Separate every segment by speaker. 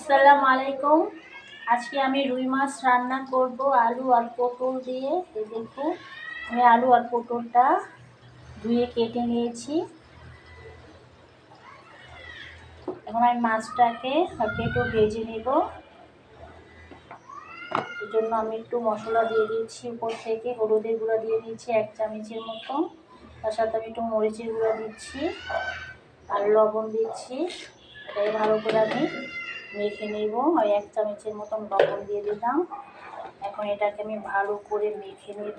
Speaker 1: আসসালামু আলাইকুম। আজকে আমি রুই মাছ রান্না করব আলু আর পটল দিয়ে। দেখুন, আমি আলু আর পটলটা ধুয়ে কেটে নিয়েছি। এখন আমি মাছটাকে একটু ভেজে নেব। এর জন্য আমি একটু মশলা দিয়ে দিচ্ছি। উপর থেকে হলুদের গুঁড়া দিয়ে দিচ্ছি 1 চামচের মতো। তার সাথে আমি একটু মরিচের গুঁড়া দিচ্ছি আর লবণ দিচ্ছি। এটাই ভালো করে আমি মেখে নেব। আর 1 চামচের মতন লবণ দিয়ে দিলাম। এখন এটাকে আমি ভালো করে মেখে নেব।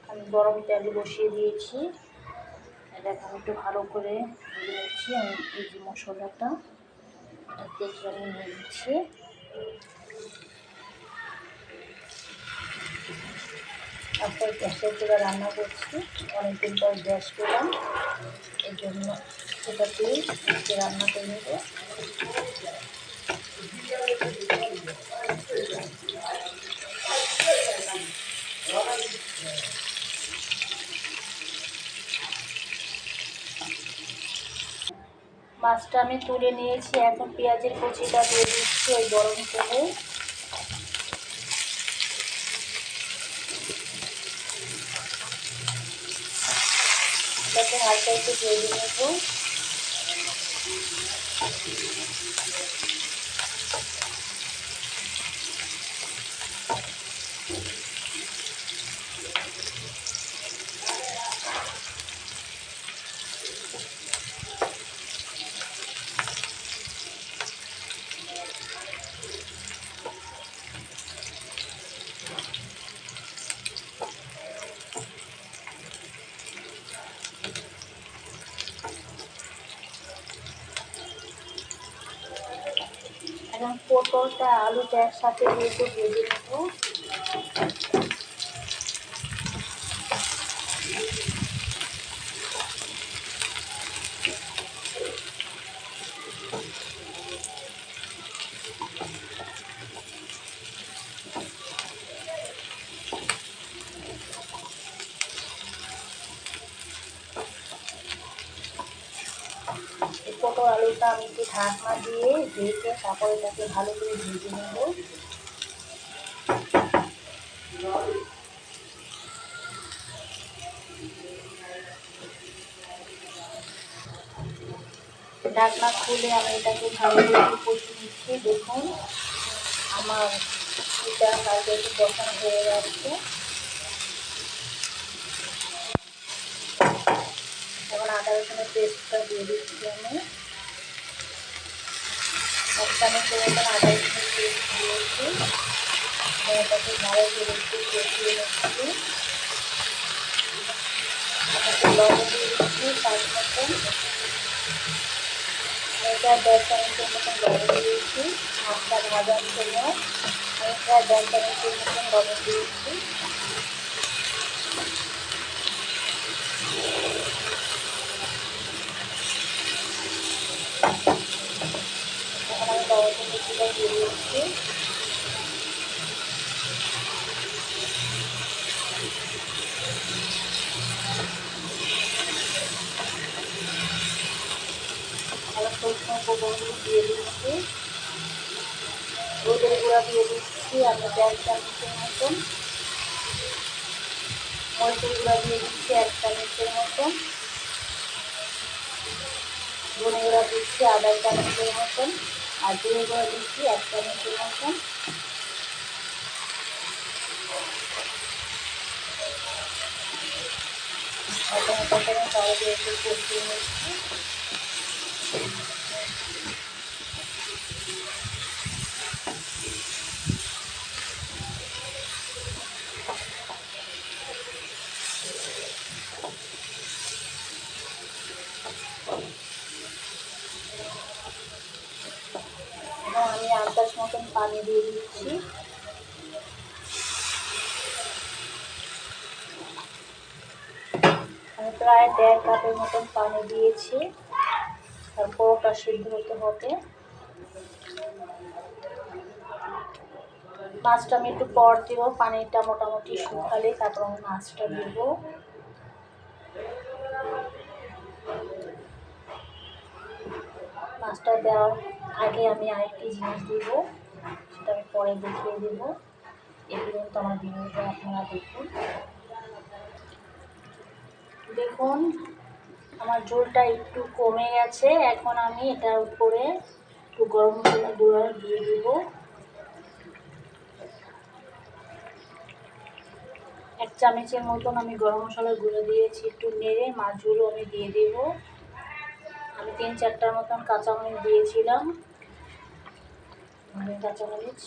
Speaker 1: আমি গরম তেল বসিয়ে দিয়েছি। এটাকে আমি একটু ভালো করে ভেজে নিচ্ছি। আমি এই যে মশলাটা দেখে আমি নিয়ে নিচ্ছি। তারপর গ্যাসের চুলা রান্না করছি। অনেকদিন পর গ্যাস পেলাম, এর জন্য সেটাতেই রান্না করে নেব। মাছটা আমি তুলে নিয়েছি। এখন পেঁয়াজের কুচিটা দিয়ে দিচ্ছি ওই গরম তেলে। এটাকে হালকা একটু ভেজে নেব। এখন পটলটা আলুটা একসাথে দিয়ে একটু ভেজে নেব। পটল আলুটা আমি একটু ঢাকনা দিয়ে ঢেকে তারপরে এটাকে ভালো করে ভেজে নেব। ঢাকনা খুলে আমি এটাকে ভালো করে কষিয়ে নিচ্ছি। দেখুন, আমার এটা হালকা একটু কষানো হয়ে যাচ্ছে। এখন আদা রসুনের পেস্টটা দিয়ে দিচ্ছি। আমি 1 চামচের মতন আদা রসুনের পেস্ট দিয়েছি। এটাকে ভালো করে একটু কষিয়ে নিচ্ছি। এটাকে লবণ দিয়ে দিচ্ছি স্বাদ মতন। এটা 1.5 চামচের মতন লবণ দিয়েছি। মাছটা ভাজার সময় আমি প্রায় 1.5 চামচের মতন লবণ দিয়েছি। এখন আমি টমেটো কুচিটা দিয়ে দিচ্ছি। আর শুকনো উপকরণগুলো দিয়ে দিচ্ছি। হলুদের গুঁড়া দিয়ে দিচ্ছি আমি 1.5 চামচের মতন। মরিচের গুঁড়া দিয়ে দিচ্ছি 1 চামচের মতন। ধনে গুঁড়া দিচ্ছি আধা চামচের মতন। আর জিরে গুঁড়া দিচ্ছি 1 চামচের মতন। এখন এটাকে আমি ভালো করে একটু কষিয়ে নিচ্ছি। এবং আমি আন্দাজ মতন পানি দিয়ে দিচ্ছি। আমি প্রায় 1.5 কাপের মতন পানি দিয়েছি। তারপরটা সিদ্ধ হতে হবে। মাছটা আমি একটু পর দিব, পানিটা মোটামুটি শুকালে তারপর আমি মাছটা দিব। মাছটা দেওয়ার আগে আমি আরেকটি জিনিস দিব, সেটা আমি পরে দেখিয়ে দেবো। এই পর্যন্ত আমার ভিডিওটা আপনারা দেখুন। দেখুন আমার ঝোলটা একটু কমে গেছে। এখন আমি এটার উপরে একটু গরম মশলা গুঁড়ো দিয়ে দিব। 1 চামচের মতন আমি গরম মশলা গুঁড়ো দিয়েছি। একটু নেড়ে মাছগুলো আমি দিয়ে দেব। আমি 3-4টার মতন কাঁচামরিচ দিয়েছিলাম, কাঁচামরিচ।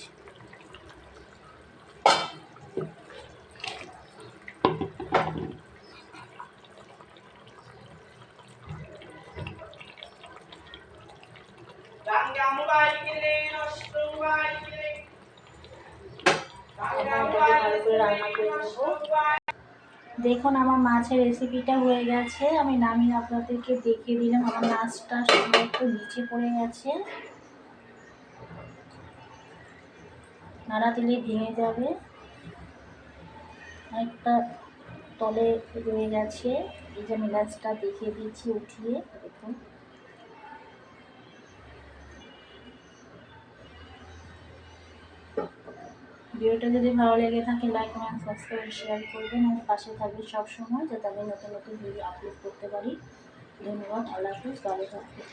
Speaker 1: ভালো করে রান্না করে নেব। দেখুন আমার মাছের রেসিপিটা হয়ে গেছে। আমি নামিয়ে আপনাদেরকে দেখিয়ে দিলাম। আমার মাছটা সব একটু নিচে পড়ে গেছে, নাড়া দিলে ভেঙে যাবে। একটা তলে রয়ে গেছে, এই যে মিলাচটা দেখিয়ে দিচ্ছি উঠিয়ে। দেখুন ভিডিওটা যদি ভালো লেগে থাকে লাইক কমেন্ট সাবস্ক্রাইব শেয়ার করবেন এবং পাশে থাকবেন সবসময়, যাতে আমি নতুন নতুন ভিডিও আপলোড করতে পারি। ধন্যবাদ। আল্লাহ হাফেজ। ভালো থাকবেন।